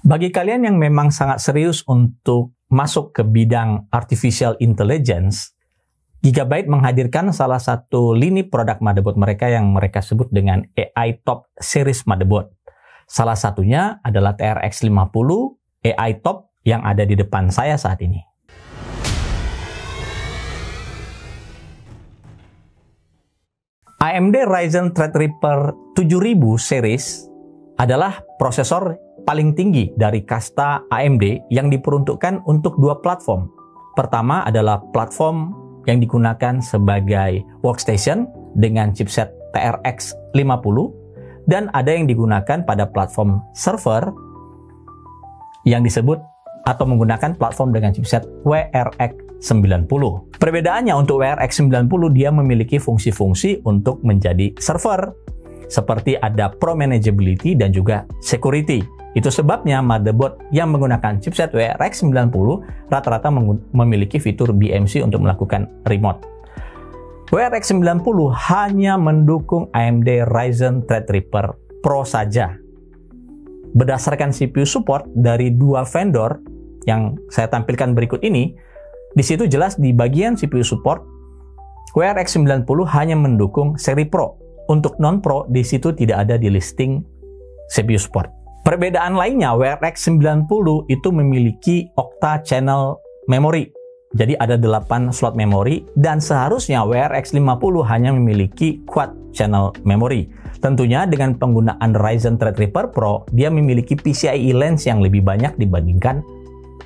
Bagi kalian yang memang sangat serius untuk masuk ke bidang artificial intelligence, Gigabyte menghadirkan salah satu lini produk motherboard mereka yang mereka sebut dengan AI Top Series motherboard. Salah satunya adalah TRX 50 AI Top yang ada di depan saya saat ini. AMD Ryzen Threadripper 7000 series adalah prosesor paling tinggi dari kasta AMD yang diperuntukkan untuk dua platform. Pertama adalah platform yang digunakan sebagai workstation dengan chipset TRX 50 dan ada yang digunakan pada platform server yang disebut atau menggunakan platform dengan chipset WRX 90. Perbedaannya untuk WRX 90 dia memiliki fungsi-fungsi untuk menjadi server seperti ada Pro Manageability dan juga Security. Itu sebabnya motherboard yang menggunakan chipset WRX 90 rata-rata memiliki fitur BMC untuk melakukan remote. WRX 90 hanya mendukung AMD Ryzen Threadripper Pro saja. Berdasarkan CPU support dari dua vendor yang saya tampilkan berikut ini, di situ jelas di bagian CPU support, WRX 90 hanya mendukung seri Pro. Untuk non-Pro, di situ tidak ada di listing CPU support. Perbedaan lainnya, WRX 90 itu memiliki octa channel memory. Jadi ada 8 slot memory dan seharusnya WRX 50 hanya memiliki quad channel memory. Tentunya dengan penggunaan Ryzen Threadripper Pro, dia memiliki PCIe lanes yang lebih banyak dibandingkan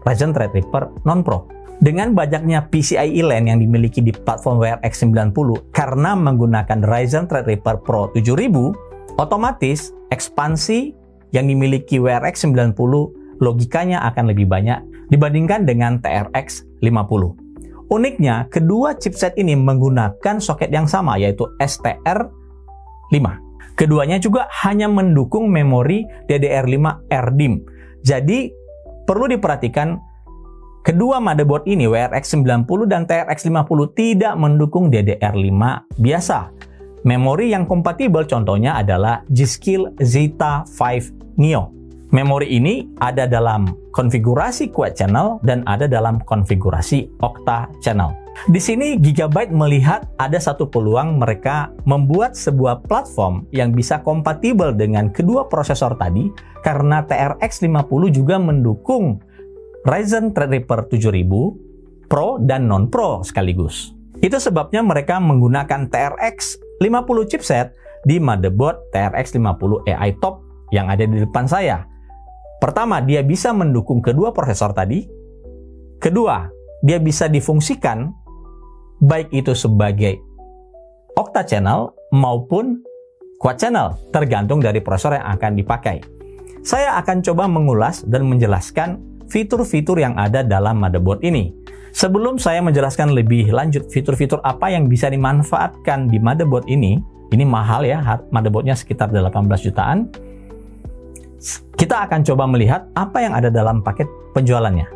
Ryzen Threadripper non-Pro. Dengan banyaknya PCIe LAN yang dimiliki di platform WRX 90 karena menggunakan Ryzen Threadripper Pro 7000, otomatis ekspansi yang dimiliki WRX 90 logikanya akan lebih banyak dibandingkan dengan TRX 50. Uniknya, kedua chipset ini menggunakan soket yang sama yaitu STR5. Keduanya juga hanya mendukung memori DDR5 RDIMM. Jadi, perlu diperhatikan kedua motherboard ini, WRX 90 dan TRX 50, tidak mendukung DDR5 biasa. Memori yang kompatibel contohnya adalah G.Skill Zeta 5 Neo. Memori ini ada dalam konfigurasi quad channel dan ada dalam konfigurasi octa channel. Di sini Gigabyte melihat ada satu peluang mereka membuat sebuah platform yang bisa kompatibel dengan kedua prosesor tadi karena TRX 50 juga mendukung Ryzen Threadripper 7000 Pro dan non-Pro sekaligus. Itu sebabnya mereka menggunakan TRX 50 chipset di motherboard TRX 50 AI Top yang ada di depan saya. Pertama, dia bisa mendukung kedua prosesor tadi. Kedua, dia bisa difungsikan baik itu sebagai octa channel maupun quad channel, tergantung dari prosesor yang akan dipakai. Saya akan coba mengulas dan menjelaskan fitur-fitur yang ada dalam motherboard ini. Sebelum saya menjelaskan lebih lanjut fitur-fitur apa yang bisa dimanfaatkan di motherboard ini mahal ya, motherboardnya sekitar 18 jutaan. Kita akan coba melihat apa yang ada dalam paket penjualannya.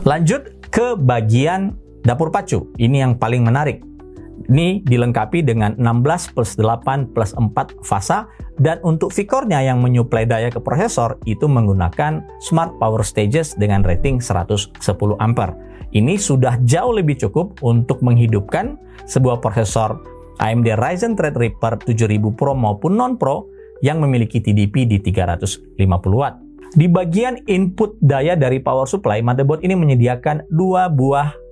Lanjut ke bagian dapur pacu. Ini yang paling menarik. Ini dilengkapi dengan 16+8+4 fasa, dan untuk V-core-nya yang menyuplai daya ke prosesor itu menggunakan Smart Power Stages dengan rating 110 ampere. Ini sudah jauh lebih cukup untuk menghidupkan sebuah prosesor AMD Ryzen Threadripper 7000 Pro maupun non-Pro yang memiliki TDP di 350 Watt. Di bagian input daya dari power supply, motherboard ini menyediakan 2 buah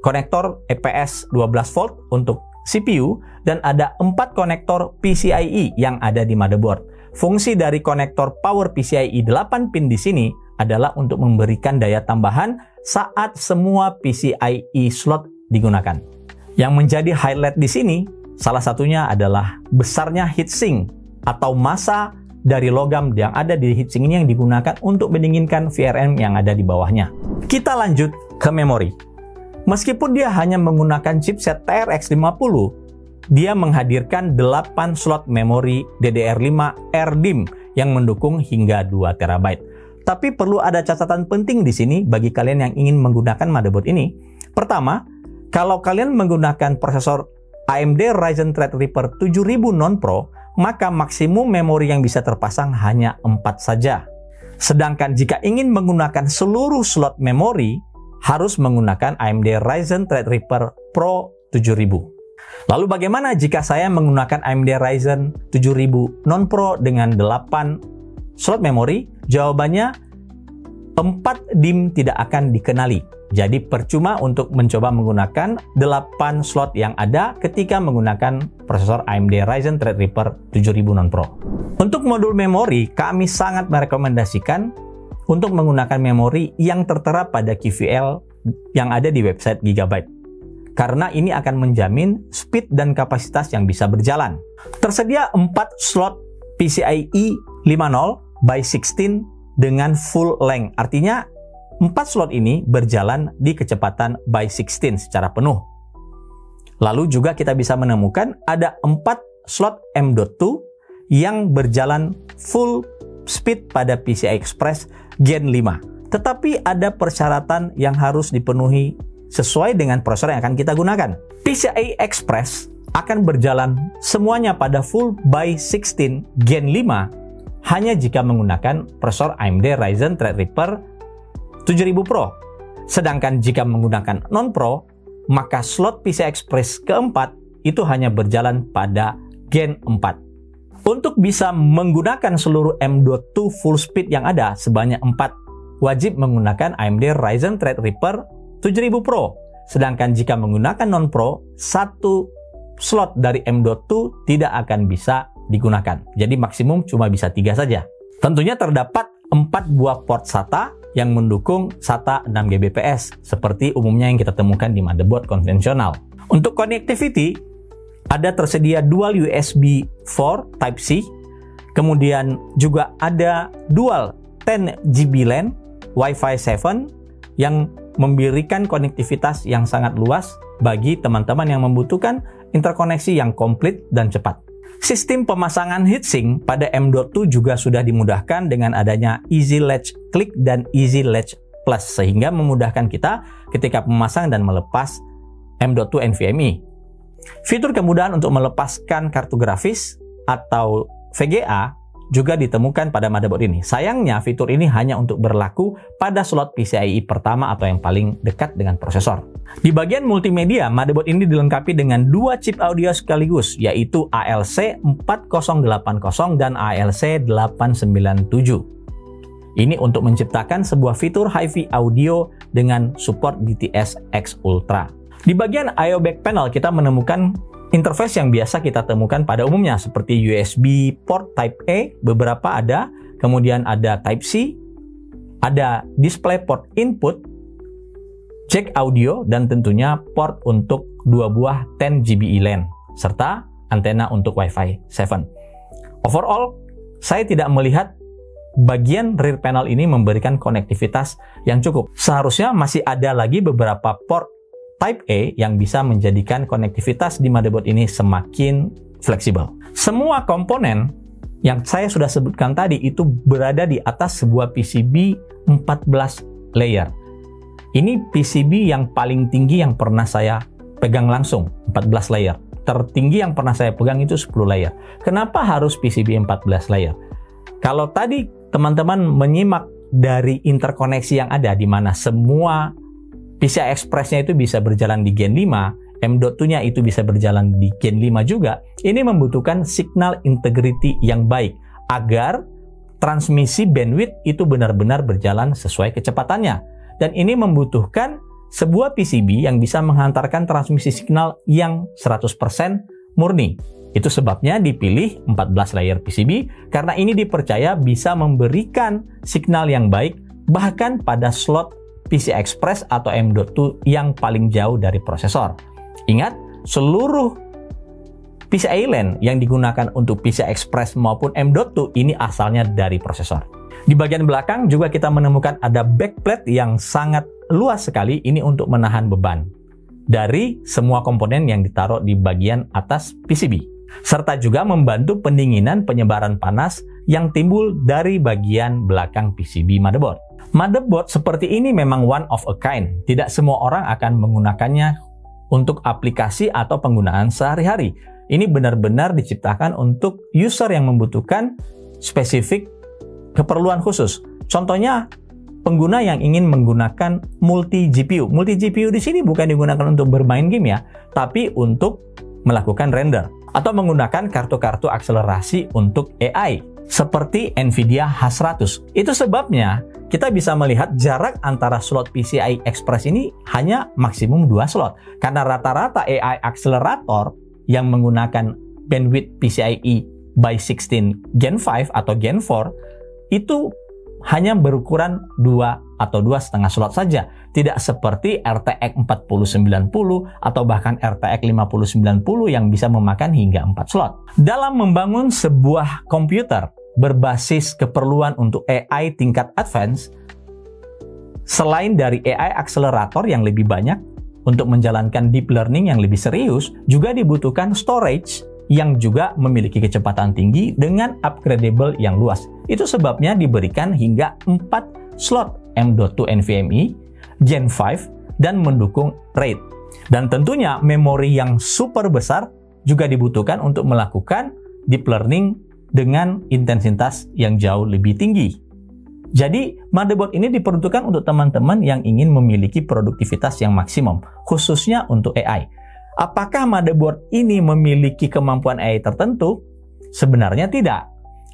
konektor EPS 12 volt untuk CPU dan ada 4 konektor PCIe yang ada di motherboard. Fungsi dari konektor power PCIe 8 pin di sini adalah untuk memberikan daya tambahan saat semua PCIe slot digunakan. Yang menjadi highlight di sini salah satunya adalah besarnya heatsink atau massa dari logam yang ada di heatsink ini yang digunakan untuk mendinginkan VRM yang ada di bawahnya. Kita lanjut ke memori. Meskipun dia hanya menggunakan chipset TRX 50, dia menghadirkan 8 slot memori DDR5 RDIMM yang mendukung hingga 2 TB. Tapi perlu ada catatan penting di sini bagi kalian yang ingin menggunakan motherboard ini. Pertama, kalau kalian menggunakan prosesor AMD Ryzen Threadripper 7000 non-Pro, maka maksimum memori yang bisa terpasang hanya 4 saja. Sedangkan jika ingin menggunakan seluruh slot memori, harus menggunakan AMD Ryzen Threadripper Pro 7000. Lalu bagaimana jika saya menggunakan AMD Ryzen 7000 non-Pro dengan 8 slot memori? Jawabannya 4 DIMM tidak akan dikenali. Jadi percuma untuk mencoba menggunakan 8 slot yang ada ketika menggunakan prosesor AMD Ryzen Threadripper 7000 non-Pro. Untuk modul memori, kami sangat merekomendasikan untuk menggunakan memori yang tertera pada QVL yang ada di website Gigabyte. Karena ini akan menjamin speed dan kapasitas yang bisa berjalan. Tersedia 4 slot PCIe 50x16 dengan full length. Artinya 4 slot ini berjalan di kecepatan by 16 secara penuh. Lalu juga kita bisa menemukan ada 4 slot M.2 yang berjalan full speed pada PCI Express Gen 5. Tetapi ada persyaratan yang harus dipenuhi sesuai dengan prosesor yang akan kita gunakan. PCI Express akan berjalan semuanya pada full by 16 Gen 5 hanya jika menggunakan prosesor AMD Ryzen Threadripper 7000 Pro. Sedangkan jika menggunakan non-Pro, maka slot PCI Express keempat itu hanya berjalan pada Gen 4. Untuk bisa menggunakan seluruh M.2 full speed yang ada sebanyak 4, wajib menggunakan AMD Ryzen Threadripper 7000 Pro. Sedangkan jika menggunakan non-Pro, 1 slot dari M.2 tidak akan bisa digunakan. Jadi maksimum cuma bisa 3 saja. Tentunya terdapat 4 buah port SATA yang mendukung SATA 6 Gbps seperti umumnya yang kita temukan di motherboard konvensional. Untuk connectivity, ada tersedia dual USB 4 Type-C, kemudian juga ada dual 10 GB LAN Wi-Fi 7 yang memberikan konektivitas yang sangat luas bagi teman-teman yang membutuhkan interkoneksi yang komplit dan cepat. Sistem pemasangan heatsink pada M.2 juga sudah dimudahkan dengan adanya Easy Latch Click dan Easy Latch Plus, sehingga memudahkan kita ketika memasang dan melepas M.2 NVMe. Fitur kemudahan untuk melepaskan kartu grafis atau VGA juga ditemukan pada motherboard ini. Sayangnya fitur ini hanya untuk berlaku pada slot PCIe pertama atau yang paling dekat dengan prosesor. Di bagian multimedia, motherboard ini dilengkapi dengan 2 chip audio sekaligus, yaitu ALC 4080 dan ALC 897. Ini untuk menciptakan sebuah fitur HiFi audio dengan support DTS X Ultra. Di bagian I/O back panel kita menemukan interface yang biasa kita temukan pada umumnya seperti USB port Type A, beberapa ada, kemudian ada Type-C, ada display port input, jack audio, dan tentunya port untuk 2 buah 10 GBE LAN, serta antena untuk Wi-Fi 7. Overall, saya tidak melihat bagian rear panel ini memberikan konektivitas yang cukup. Seharusnya masih ada lagi beberapa port Type A yang bisa menjadikan konektivitas di motherboard ini semakin fleksibel. Semua komponen yang saya sudah sebutkan tadi itu berada di atas sebuah PCB 14 layer. Ini PCB yang paling tinggi yang pernah saya pegang langsung, 14 layer. Tertinggi yang pernah saya pegang itu 10 layer. Kenapa harus PCB 14 layer? Kalau tadi teman-teman menyimak dari interkoneksi yang ada, di mana semua PCI Express-nya itu bisa berjalan di Gen 5, M.2-nya itu bisa berjalan di Gen 5 juga, ini membutuhkan signal integrity yang baik, agar transmisi bandwidth itu benar-benar berjalan sesuai kecepatannya. Dan ini membutuhkan sebuah PCB yang bisa menghantarkan transmisi signal yang 100% murni. Itu sebabnya dipilih 14 layer PCB, karena ini dipercaya bisa memberikan signal yang baik bahkan pada slot PCI Express atau M.2 yang paling jauh dari prosesor. Ingat, seluruh PCIe LAN yang digunakan untuk PCI Express maupun M.2 ini asalnya dari prosesor. Di bagian belakang juga kita menemukan ada backplate yang sangat luas sekali, ini untuk menahan beban dari semua komponen yang ditaruh di bagian atas PCB. Serta juga membantu pendinginan penyebaran panas yang timbul dari bagian belakang PCB motherboard. Motherboard seperti ini memang one of a kind. Tidak semua orang akan menggunakannya untuk aplikasi atau penggunaan sehari-hari. Ini benar-benar diciptakan untuk user yang membutuhkan spesifik keperluan khusus. Contohnya, pengguna yang ingin menggunakan multi GPU. Multi GPU di sini bukan digunakan untuk bermain game ya, tapi untuk melakukan render atau menggunakan kartu-kartu akselerasi untuk AI seperti Nvidia H100. Itu sebabnya kita bisa melihat jarak antara slot PCI Express ini hanya maksimum 2 slot, karena rata-rata AI accelerator yang menggunakan bandwidth PCIe by 16 Gen 5 atau Gen 4 itu hanya berukuran 2 atau 2,5 slot saja. Tidak seperti RTX 4090 atau bahkan RTX 5090 yang bisa memakan hingga 4 slot. Dalam membangun sebuah komputer berbasis keperluan untuk AI tingkat advance, selain dari AI accelerator yang lebih banyak, untuk menjalankan deep learning yang lebih serius, juga dibutuhkan storage yang juga memiliki kecepatan tinggi dengan upgradable yang luas. Itu sebabnya diberikan hingga 4 slot M.2 NVMe, Gen 5, dan mendukung RAID. Dan tentunya memori yang super besar juga dibutuhkan untuk melakukan deep learning dengan intensitas yang jauh lebih tinggi. Jadi, motherboard ini diperuntukkan untuk teman-teman yang ingin memiliki produktivitas yang maksimum, khususnya untuk AI. Apakah motherboard ini memiliki kemampuan AI tertentu? Sebenarnya tidak.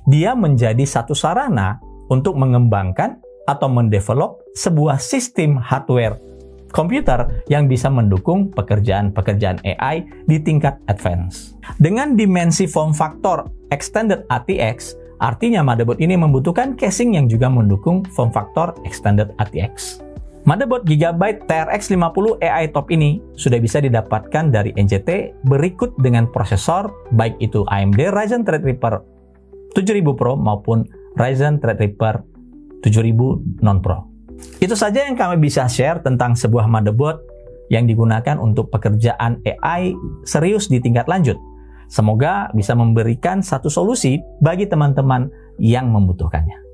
Dia menjadi satu sarana untuk mengembangkan atau mendevelop sebuah sistem hardware komputer yang bisa mendukung pekerjaan-pekerjaan AI di tingkat advance. Dengan dimensi form factor extended ATX, artinya motherboard ini membutuhkan casing yang juga mendukung form factor extended ATX. Motherboard Gigabyte TRX 50 AI Top ini sudah bisa didapatkan dari NCT berikut dengan prosesor baik itu AMD Ryzen Threadripper 7000 Pro maupun Ryzen Threadripper 7000 Non-Pro. Itu saja yang kami bisa share tentang sebuah motherboard yang digunakan untuk pekerjaan AI serius di tingkat lanjut. Semoga bisa memberikan satu solusi bagi teman-teman yang membutuhkannya.